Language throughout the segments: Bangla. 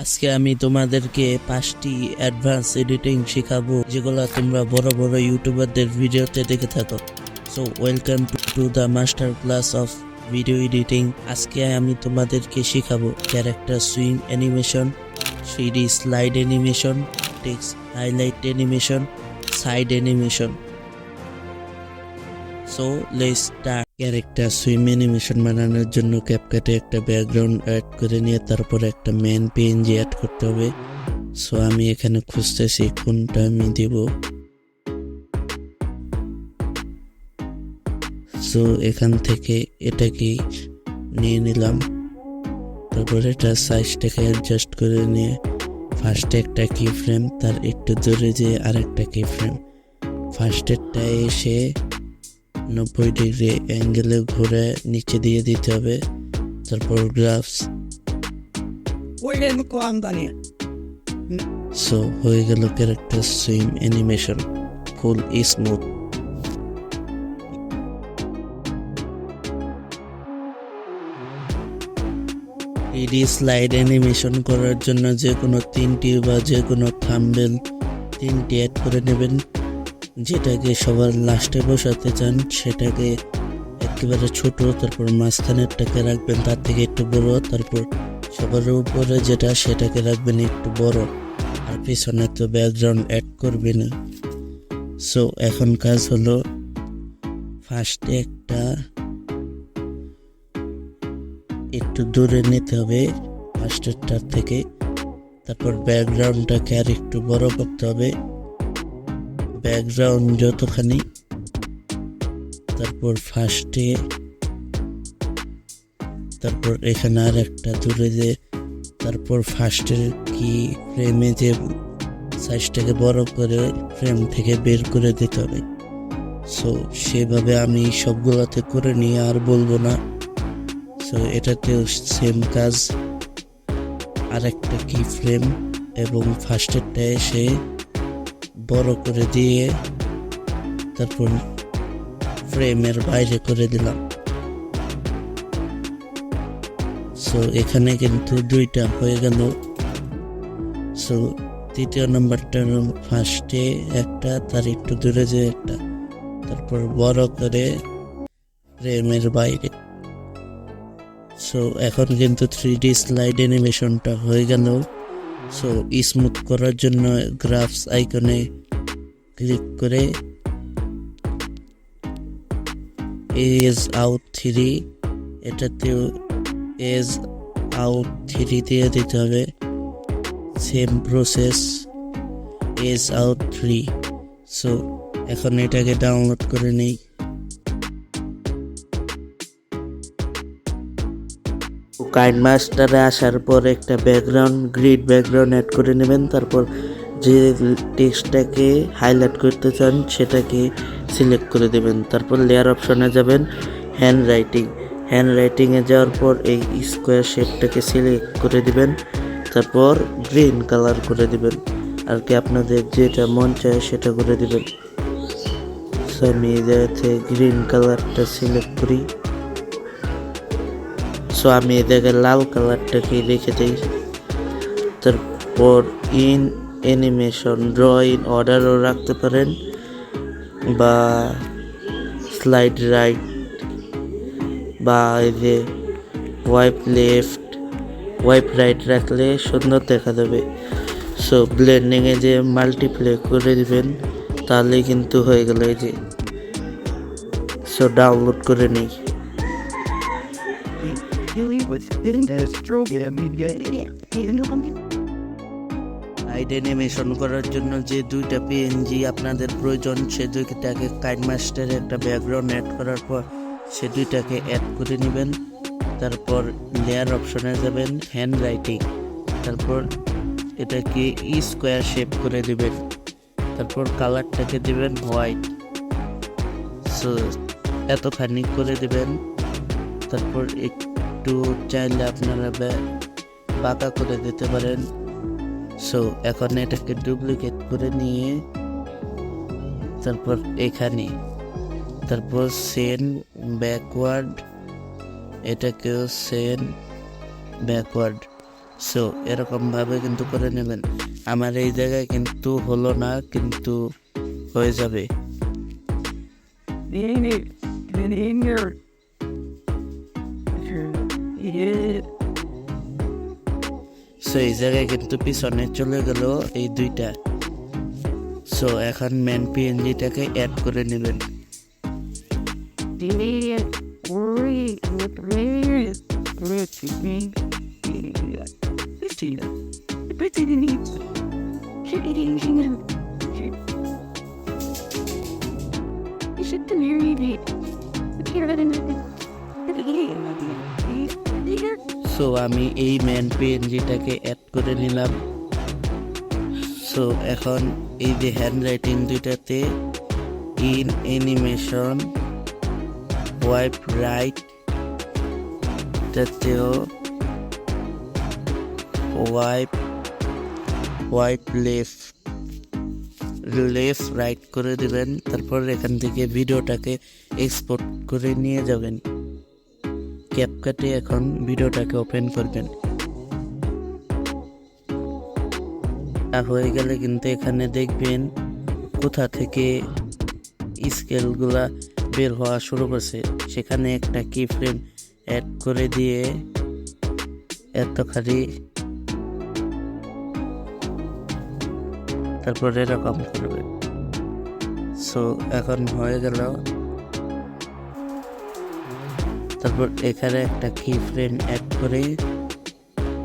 আজকে আমি তোমাদেরকে 5টি অ্যাডভান্স এডিটিং শেখাবো যেগুলো তোমরা বড় বড় ইউটিউবারদের ভিডিওতে দেখে থাকো। So welcome to the master class of video editing. আজকে আমি তোমাদেরকে শেখাবো character swing animation, 3D slide animation, text highlight animation, side animation. So let's start. Character swim animation বানানোর জন্য ক্যাপকাটে একটা ব্যাকগ্রাউন্ড অ্যাড করে নিয়ে তারপর একটা মেন পিএনজি অ্যাড করতে হবে। সো আমি এখানে খুঁজতেছি কোনটা আমি দিব। সো এখান থেকে এটাকে নিয়ে নিলাম, তারপর এটা সাইজটাকে অ্যাডজাস্ট করে নিয়ে ফার্স্টে একটা কি ফ্রেম, তার একটু দূরে যে আরেকটা কি ফ্রেম, ফার্স্টেরটা এসে 90 ডিগ্রি অ্যাঙ্গেলে ঘুরে নিচে দিয়ে দিতে হবে। তারপর গ্রাফস। সো হয়ে গেল ক্যারেক্টার সুইম অ্যানিমেশন, ফুল স্মুথ। থ্রিডি স্লাইড অ্যানিমেশন করার জন্য যে কোনো 3টি বা যে কোনো থাম্বনেল 3টি অ্যাড করে নেবেন। যেটাকে সবার লাস্টে বসাতে চান সেটাকে একেবারে ছোট, তারপর মাঝখানেরটাকে রাখবেন তার থেকে একটু বড়, তারপর সবার উপরে যেটা সেটাকে রাখবেন একটু বড়, আর পিছনে তো ব্যাকগ্রাউন্ড অ্যাড করবেন। সো এখন কাজ হলো ফার্স্টে একটা একটু দূরে নিতে হবে ফার্স্টেরটার থেকে, তারপর ব্যাকগ্রাউন্ডটাকে আর একটু বড় করতে হবে, ব্যাকগ্রাউন্ড যতখানি, তারপর ফার্স্টে, তারপর এখানে আর একটা দূরে যে, তারপর ফার্স্টের কি ফ্রেমে যে সাইজটাকে বড় করে ফ্রেম থেকে বের করে দিতে হবে। সো সেভাবে আমি সবগুলোতে করে নিয়ে আর বলবো না। সো এটাতেও সেম কাজ, আর একটা কি ফ্রেম এবং ফার্স্টেরটা এসে বড় করে দিয়ে তারপর ফ্রেমের বাইরে করে দিলাম। সো এখানে কিন্তু 2টা হয়ে গেল। সো তৃতীয় নাম্বারটা ফার্স্টে একটা, তার একটু দূরে যে একটা, তারপর বড় করে ফ্রেমের বাইরে। সো এখন কিন্তু 3D স্লাইড অ্যানিমেশনটা হয়ে গেল। সো স্মুথ করার জন্য গ্রাফস আইকনে ক্লিক করে এজ আউট 3, এটাতেও এজ আউট 3 দিয়ে দিতে হবে। Same process as out 3। So এখন এটাকে ডাউনলোড করে নেই। কাইনমাস্টারে আসার পর একটা ব্যাকগ্রাউন্ড, গ্রিড ব্যাকগ্রাউন্ড অ্যাড করে নেবেন। তারপর যে টেক্সটটাকে হাইলাইট করতে চান সেটাকে সিলেক্ট করে দেবেন। তারপর লেয়ার অপশনে যাবেন, হ্যান্ড রাইটিংয়ে যাওয়ার পর এই স্কোয়ার শেপটাকে সিলেক্ট করে দিবেন, তারপর গ্রিন কালার করে দিবেন, আর কি আপনাদের যেটা মন চায় সেটা করে দিবেন। সো আমি এই জায়গাতে গ্রিন কালারটা সিলেক্ট করি। সো আমি এই জায়গায় লাল কালারটাকে রেখে দিই। তারপর ইন অ্যানিমেশন ড্র ইন অর্ডারও রাখতে পারেন, বা স্লাইড রাইট, বা এই যে ওয়াইপ লেফট, ওয়াইপ রাইট রাখলে সুন্দর দেখা যাবে। সো ব্লেন্ডিংয়ে যে মাল্টিপ্লে করে দিবেন, তাহলে কিন্তু হয়ে গেল এই যে। সো ডাউনলোড করে নিই। সাইড অ্যানিমেশন করার জন্য যে 2টা পিএনজি আপনাদের প্রয়োজন, সে 2টাকে কাইনমাস্টারে একটা ব্যাকগ্রাউন্ড অ্যাড করার পর সে 2টাকে অ্যাড করে নেবেন। তারপর লেয়ার অপশনে যাবেন, হ্যান্ড রাইটিং, তারপর এটাকে স্কোয়ার শেপ করে দিবেন, তারপর কালারটাকে দিবেন হোয়াইট। সো এতখানি করে দিবেন। তারপর একটু চাইলে আপনারা বাঁকা করে দিতে পারেন। সো এখন এটাকে ডুপ্লিকেট করে নিয়ে তারপর এখানে, তারপর সেন ব্যাকওয়ার্ড, এটাকেও সেন ব্যাকওয়ার্ড সো এরকমভাবে কিন্তু করে নেবেন। আমার এই জায়গায় কিন্তু হলো না, কিন্তু হয়ে যাবে। সো এই জায়গায় কিন্তু পিছনে চলে গেল এই দুইটা। সো এখন মেন পিএনজিটাকে অ্যাড করে নেবেন। সো আমি এই মেন পিএনজিটাকে অ্যাড করে নিলাম। সো এখন এই যে হ্যান্ড রাইটিং দুইটাতে ইন অ্যানিমেশন ওয়াইপ রাইট টাতেও ওয়াইপ লেফট রাইট করে দেবেন। তারপর এখান থেকে ভিডিওটাকে এক্সপোর্ট করে নিয়ে যাবেন। ক্যাপকাটে এখন ভিডিওটাকে ওপেন করবেন। হয়ে গেলে কিন্তু এখানে দেখবেন কোথা থেকে স্কেলগুলা বের হওয়া শুরু করছে, সেখানে একটা কি ফ্রেম অ্যাড করে দিয়ে এতখানি, তারপর এরকম করবে। সো এখন হয়ে গেল। তারপর এখানে একটা কি ফ্রেম অ্যাড করে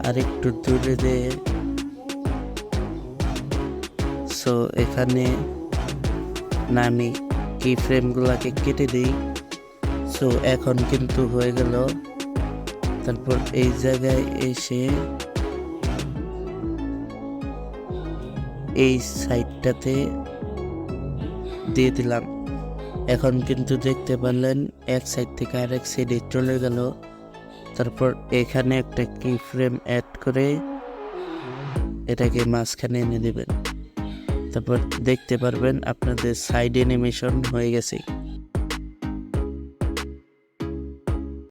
আরেকটু দূরে দিয়ে, সো এখানে আমি কি ফ্রেমগুলোকে কেটে দিই। সো এখন কিন্তু হয়ে গেল। তারপর এই জায়গায় এসে এই সাইডটাতে দিয়ে দিলাম। এখন কিন্তু দেখতে পারলেন এক সাইড থেকে আরেক সাইডে চলে গেল। তারপর এখানে একটা কি ফ্রেম অ্যাড করে এটাকে মাঝখানে এনে দেবেন। তারপর দেখতে পারবেন আপনাদের সাইড অ্যানিমেশন হয়ে গেছে।